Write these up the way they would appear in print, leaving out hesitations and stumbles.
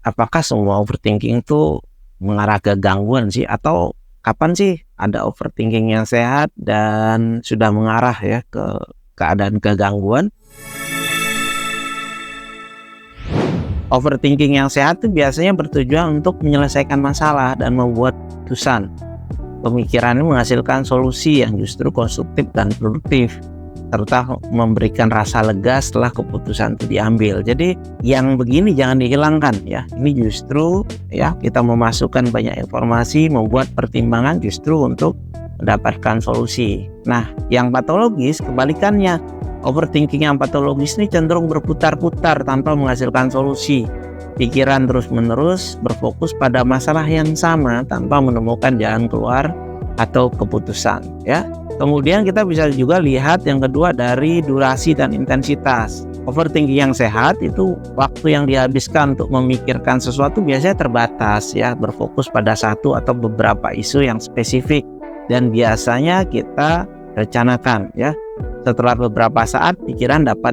apakah semua overthinking itu mengarah ke gangguan sih, atau kapan sih ada overthinking yang sehat dan sudah mengarah ya ke keadaan kegangguan? Overthinking yang sehat itu biasanya bertujuan untuk menyelesaikan masalah dan membuat keputusan. Pemikirannya menghasilkan solusi yang justru konstruktif dan produktif, serta memberikan rasa lega setelah keputusan itu diambil. Jadi yang begini jangan dihilangkan ya. Ini justru ya kita memasukkan banyak informasi, membuat pertimbangan justru untuk mendapatkan solusi. Nah, yang patologis kebalikannya. Overthinking yang patologis ini cenderung berputar-putar tanpa menghasilkan solusi. Pikiran terus-menerus berfokus pada masalah yang sama tanpa menemukan jalan keluar atau keputusan ya. Kemudian kita bisa juga lihat yang kedua dari durasi dan intensitas. Overthinking yang sehat itu waktu yang dihabiskan untuk memikirkan sesuatu biasanya terbatas ya, berfokus pada satu atau beberapa isu yang spesifik dan biasanya kita rencanakan ya. Setelah beberapa saat pikiran dapat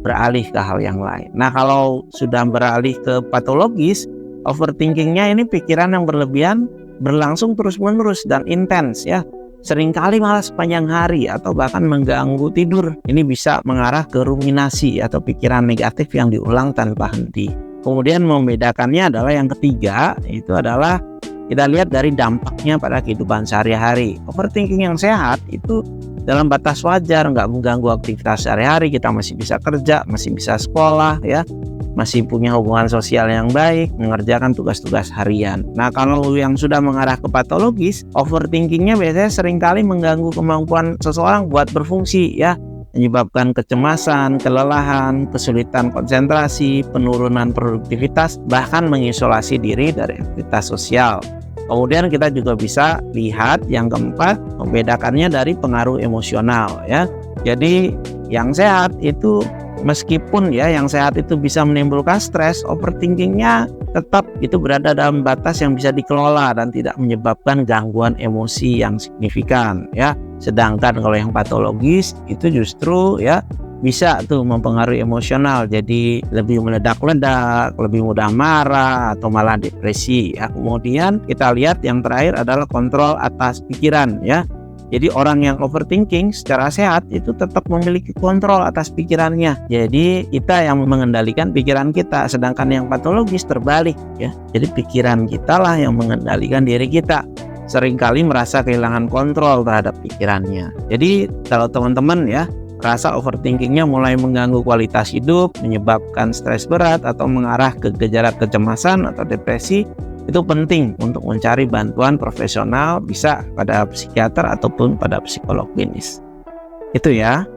beralih ke hal yang lain. Nah, kalau sudah beralih ke patologis, overthinkingnya ini pikiran yang berlebihan berlangsung terus-menerus dan intens ya. Seringkali malah sepanjang hari atau bahkan mengganggu tidur. Ini bisa mengarah ke ruminasi atau pikiran negatif yang diulang tanpa henti. Kemudian membedakannya adalah yang ketiga, itu adalah kita lihat dari dampaknya pada kehidupan sehari-hari. Overthinking yang sehat itu dalam batas wajar, nggak mengganggu aktivitas sehari-hari, kita masih bisa kerja, masih bisa sekolah ya, masih punya hubungan sosial yang baik, mengerjakan tugas-tugas harian. Nah, kalau yang sudah mengarah ke patologis, overthinkingnya biasanya seringkali mengganggu kemampuan seseorang buat berfungsi ya, menyebabkan kecemasan, kelelahan, kesulitan konsentrasi, penurunan produktivitas, bahkan mengisolasi diri dari aktivitas sosial. Kemudian kita juga bisa lihat yang keempat, membedakannya dari pengaruh emosional ya. Jadi yang sehat itu meskipun ya yang sehat itu bisa menimbulkan stres, overthinkingnya tetap itu berada dalam batas yang bisa dikelola dan tidak menyebabkan gangguan emosi yang signifikan ya. Sedangkan kalau yang patologis itu justru ya bisa tuh mempengaruhi emosional, jadi lebih meledak-ledak, lebih mudah marah atau malah depresi ya. Kemudian kita lihat yang terakhir adalah kontrol atas pikiran ya. Jadi orang yang overthinking secara sehat itu tetap memiliki kontrol atas pikirannya. Jadi kita yang mengendalikan pikiran kita, sedangkan yang patologis terbalik ya. Jadi pikiran kita lah yang mengendalikan diri kita. Seringkali merasa kehilangan kontrol terhadap pikirannya. Jadi kalau teman-teman ya rasa overthinkingnya mulai mengganggu kualitas hidup, menyebabkan stres berat atau mengarah ke gejala kecemasan atau depresi, itu penting untuk mencari bantuan profesional, bisa pada psikiater ataupun pada psikolog klinis. Itu ya.